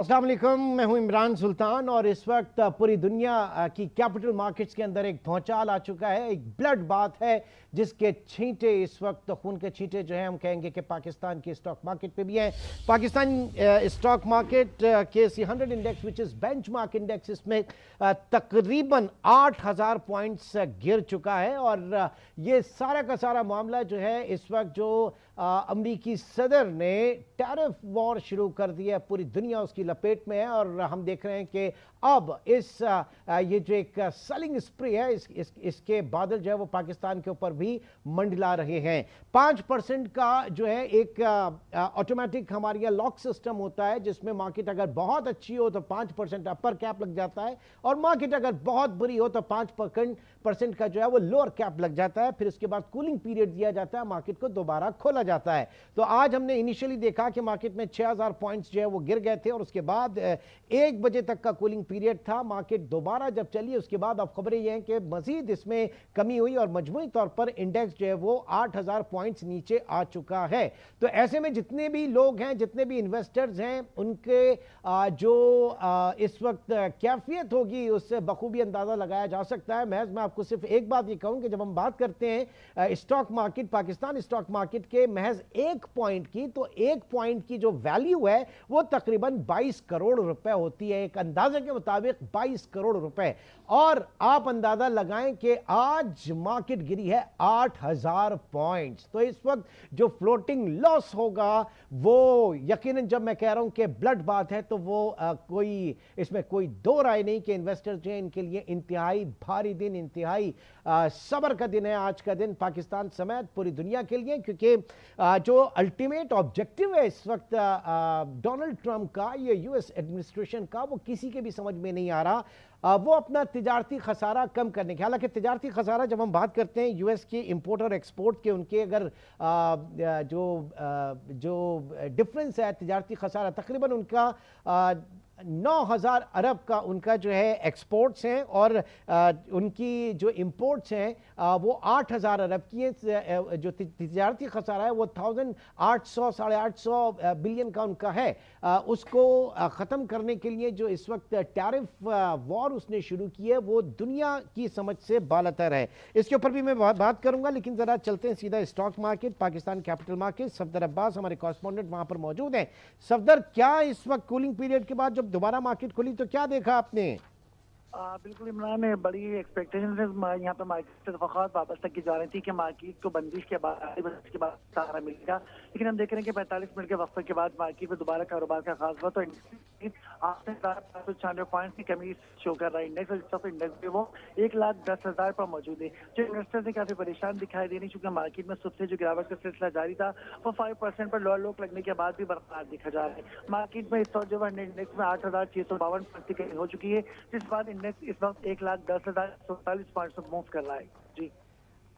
अस्सलाम वालेकुम, मैं हूं इमरान सुल्तान और इस वक्त पूरी दुनिया की कैपिटल मार्केट्स के अंदर एक भौचाल आ चुका है। एक ब्लड बात है जिसके छींटे इस वक्त खून के छींटे जो हैं हम कहेंगे कि पाकिस्तान की स्टॉक मार्केट पे भी हैं। पाकिस्तान स्टॉक मार्केट के KSE 100 index which is benchmark index इसमें तकरीबन 8,000 पॉइंट्स गिर चुका है और ये सारा का सारा मामला जो है इस वक्त जो अमरीकी सदर ने टैरिफ वॉर शुरू कर दिया है, पूरी दुनिया उसकी लपेट में है और हम देख रहे हैं कि अब ये जो एक सेलिंग स्प्रे है इसके बादल जो है वो पाकिस्तान के ऊपर भी मंडला रहे हैं। 5% का जो है एक ऑटोमेटिक हमारे यहाँ लॉक सिस्टम होता है जिसमें मार्केट अगर बहुत अच्छी हो तो 5% अपर कैप लग जाता है और मार्केट अगर बहुत बुरी हो तो 5% का जो है वो लोअर कैप लग जाता है। फिर उसके बाद कूलिंग पीरियड दिया जाता है, मार्केट को दोबारा खोला जाता है। तो आज हमने इनिशियली देखा कि मार्केट में 6,000 पॉइंट्स जो है वो गिर गए थे और उसके बाद 1 बजे तक का कूलिंग पीरियड था। मार्केट दोबारा जब चली उसके बाद अब खबरें ये हैं कि मजीद इसमें कमी हुई और मजमूई तौर पर इंडेक्स जो है वो 8,000 पॉइंट्स नीचे आ चुका है। तो ऐसे में जितने भी लोग हैं, जितने भी इन्वेस्टर्स हैं, उनके जो इस वक्त कैफियत होगी उससे बखूबी अंदाजा लगाया जा सकता है। महज मैं आपको सिर्फ एक बात ये कहूं कि जब हम बात करते हैं stock market, Pakistan stock market के महज 1 पॉइंट की, तो 1 पॉइंट की जो वैल्यू है वो तकरीबन 22 करोड़ रुपए होती है, एक अंदाजे के मुताबिक 22 करोड़ रुपए। और आप अंदाजा लगाएं कि आज मार्केट गिरी है 8,000 पॉइंट्स। तो इस वक्त जो फ्लोटिंग लॉस होगा वो यकीनन, जब मैं कह रहा हूं कि ब्लड बात है, तो वो कोई इसमें कोई दो राय नहीं कि इन्वेस्टर जो है इनके लिए इंतहाई भारी दिन, इंतहाई सब्र का दिन है आज का दिन, पाकिस्तान समेत पूरी दुनिया के लिए। क्योंकि जो अल्टीमेट ऑब्जेक्टिव है इस वक्त डोनाल्ड ट्रंप का, ये यूएस एडमिनिस्ट्रेशन का, वो किसी के भी समझ में नहीं आ रहा। वो अपना तिजारती खसारा कम करने के, हालांकि तिजारती खसारा जब हम बात करते हैं यूएस के इंपोर्ट और एक्सपोर्ट के, उनके अगर जो डिफरेंस है तिजारती खसारा, तकरीबन उनका 9,000 अरब का उनका जो है एक्सपोर्ट्स हैं और उनकी जो इंपोर्ट्स हैं वो 8,000 अरब की है। जो तिजारती खसारा है वो 1,800 साढ़े 800 बिलियन का उनका है। उसको ख़त्म करने के लिए जो इस वक्त टैरिफ वॉर उसने शुरू की है वो दुनिया की समझ से बालातर है। इसके ऊपर भी मैं बात करूंगा, लेकिन ज़रा चलते हैं सीधा stock market, Pakistan capital market. Safdar Abbas हमारे कॉरेस्पॉन्डेंट वहां पर मौजूद हैं। सफदर, क्या इस वक्त कूलिंग पीरियड के बाद जब दोबारा मार्केट खुली तो क्या देखा आपने? बिल्कुल इमरान है, बड़ी एक्सपेक्टेशन से यहाँ पे मार्केट से तफाकत वापस तक की जा रही थी कि मार्केट को बंदिश के बाद सहारा मिलेगा, लेकिन हम देख रहे हैं कि 45 मिनट के वक्त के बाद मार्केट में दोबारा कारोबार का आगाज हुआ तो 8,596 पॉइंट की कमी शो कर रहा है इंडेक्स, और इस वक्त इंडेक्स वो 1,10,000 पर मौजूद है। जो इन्वेस्टर्स ने काफी परेशान दिखाई दे रही, क्योंकि मार्केट में सबसे जो गिरावट का सिलसिला जारी था वो 5% पर लोअर लगने के बाद भी बरकरार दिखा जा रहा है। मार्केट में इस वक्त जो है इंडेक्स में 8,652 पॉइंट की कमी हो चुकी है, जिस बाद इंडेक्स इस वक्त 1,10,047 पॉइंट पर मूव कर रहा है। जी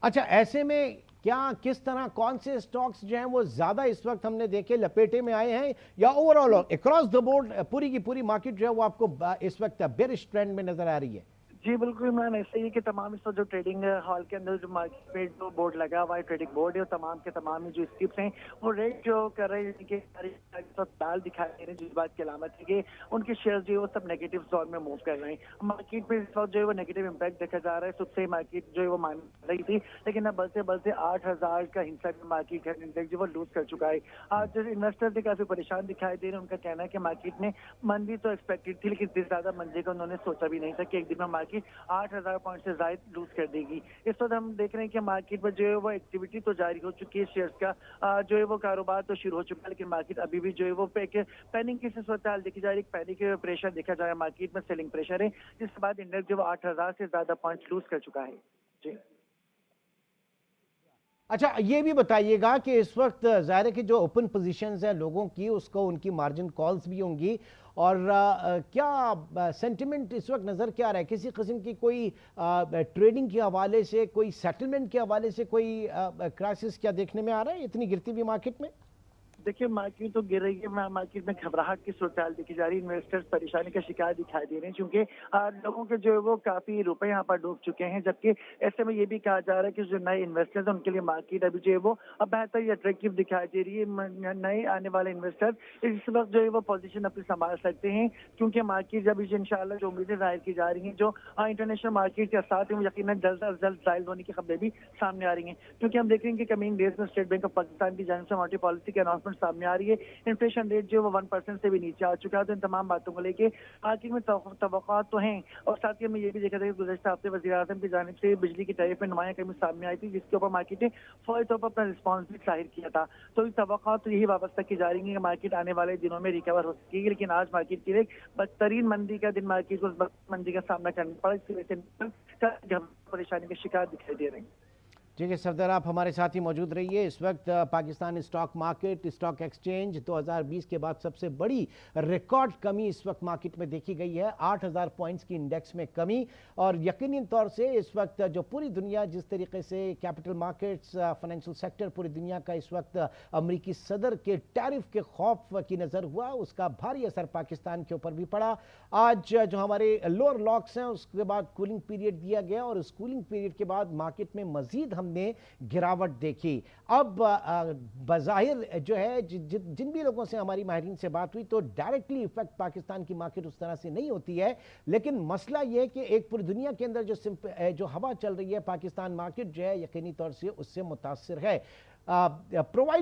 अच्छा, ऐसे में क्या किस तरह कौन से स्टॉक्स जो हैं वो ज्यादा इस वक्त हमने देखे लपेटे में आए हैं, या ओवरऑल अक्रॉस द बोर्ड पूरी की पूरी मार्केट जो है वो आपको इस वक्त बेरिश ट्रेंड में नजर आ रही है? जी बिल्कुल मैम, ऐसे ही कि तमाम इस जो ट्रेडिंग हॉल के अंदर जो मार्केट पे जो बोर्ड लगा हुआ है, ट्रेडिंग बोर्ड है, तमाम के तमाम जो स्क्रिप्ट हैं वो रेट जो कर रहे हैं कि दाल दिखाई दे रहे हैं, जिस बात की अलामत है कि उनके शेयर जो है वो सब नेगेटिव जोन में मूव कर रहे हैं। मार्केट पे इस वक्त जो है वो नेगेटिव इंपैक्ट देखा जा रहा है। सबसे मार्केट जो है वो मान रही थी, लेकिन अब बढ़ते बढ़ते 8,000 का हिस्सा मार्केट का इंडेक्स जो वो लूज कर चुका है। आज जो इन्वेस्टर भी काफी परेशान दिखाई दे रहे हैं। उनका कहना है कि मार्केट में मंदी तो एक्सपेक्टेड थी, लेकिन इतनी ज्यादा मंदी का उन्होंने सोचा भी नहीं था कि एक दिन में मार्केट 8,000 पॉइंट से ज्यादा लूज कर देगी। इस वक्त हम देख रहे हैं कि मार्केट में जो है वो एक्टिविटी तो जारी हो चुकी है, शेयर्स का जो है वो कारोबार तो शुरू हो चुका है, लेकिन मार्केट अभी भी जो है वो पैनिक की सूरत देखी जा रही है। पैनिक प्रेशर देखा जा रहा है, मार्केट में सेलिंग प्रेशर है, जिसके बाद इंडेक्स जो 8,000 से ज्यादा पॉइंट लूज कर चुका है। जी अच्छा, ये भी बताइएगा कि इस वक्त ज़ाहिर है कि जो ओपन पोजीशंस हैं लोगों की, उसको उनकी मार्जिन कॉल्स भी होंगी, और क्या सेंटिमेंट इस वक्त नज़र क्या आ रहा है? किसी किस्म की कोई ट्रेडिंग के हवाले से, कोई सेटलमेंट के हवाले से कोई क्राइसिस क्या देखने में आ रहा है इतनी गिरती हुई मार्केट में? देखिए मार्केट तो गिर रही है, मार्केट में घबराहट की सूरत दिखी जा रही है, इन्वेस्टर्स परेशानी का शिकार दिखाई दे रहे हैं क्योंकि लोगों के जो है वो काफी रुपए यहाँ पर डूब चुके हैं, जबकि ऐसे में ये भी कहा जा रहा है कि जो नए इन्वेस्टर्स हैं उनके लिए मार्केट अभी जो है वो अब बेहतर अट्रैक्टिव दिखाई दे रही है। नए आने वाले इन्वेस्टर इस वक्त जो है वो पोजीशन अपनी संभाल सकते हैं क्योंकि मार्केट जब इंशाल्लाह जो उम्मीदें जाहिर की जा रही हैं, जो इंटरनेशनल मार्केट के साथ है वो यकीनन जल्द अज जल्द जाहिर होने की खबरें भी सामने आ रही हैं, क्योंकि हम देख रहे हैं कि कमिंग डेज में स्टेट बैंक ऑफ पाकिस्तान की जानिब से मॉनेटरी पॉलिसी के अनाउंसमेंट सामने आ रही है। इन्फ्लेशन रेट जो है वो 1% से भी नीचे आ चुका है। तो इन तमाम बातों को लेके मार्केट में तवक्कुआत तो हैं, और साथ ही हमें ये भी देखा था कि गुज़श्ता हफ्ते वज़ीर आज़म की जानिब से बिजली की टैरिफ में नुमाया कमी सामने आई थी, जिसके ऊपर मार्केट ने फौरी तौर पर अपना रिस्पॉन्स भी जाहिर किया था। तो इस तवक्कुआत तो यही वाबस्ता की जा रही है कि मार्केट आने वाले दिनों में रिकवर हो सकेगी, लेकिन आज मार्केट की एक बदतरीन मंदी का दिन मार्केट को उस मंदी का सामना करना पड़ा, इसकी वजह से परेशानी का शिकार दिखाई दे रहे हैं। ठीक है सफदर, आप हमारे साथ ही मौजूद रहिए। इस वक्त Pakistan stock market, stock exchange 2020 के बाद सबसे बड़ी रिकॉर्ड कमी इस वक्त मार्केट में देखी गई है, 8000 पॉइंट्स की इंडेक्स में कमी। और यकीनी तौर से इस वक्त जो पूरी दुनिया जिस तरीके से कैपिटल मार्केट्स, फाइनेंशियल सेक्टर पूरी दुनिया का इस वक्त अमरीकी सदर के टैरिफ के खौफ की नज़र हुआ, उसका भारी असर पाकिस्तान के ऊपर भी पड़ा। आज जो हमारे लोअर लॉक्स हैं उसके बाद कूलिंग पीरियड दिया गया, और उस कूलिंग पीरियड के बाद मार्केट में मजीद हमने गिरावट देखी। अब बज़ाहिर जो है जिन भी लोगों से हमारी माहिरीन से बात हुई तो डायरेक्टली इफेक्ट पाकिस्तान की मार्केट उस तरह से नहीं होती है, लेकिन मसला यह है कि एक पूरी दुनिया के अंदर जो हवा चल रही है, पाकिस्तान मार्केट जो है यकीनी तौर से उससे मुतासिर है। प्रोवाइड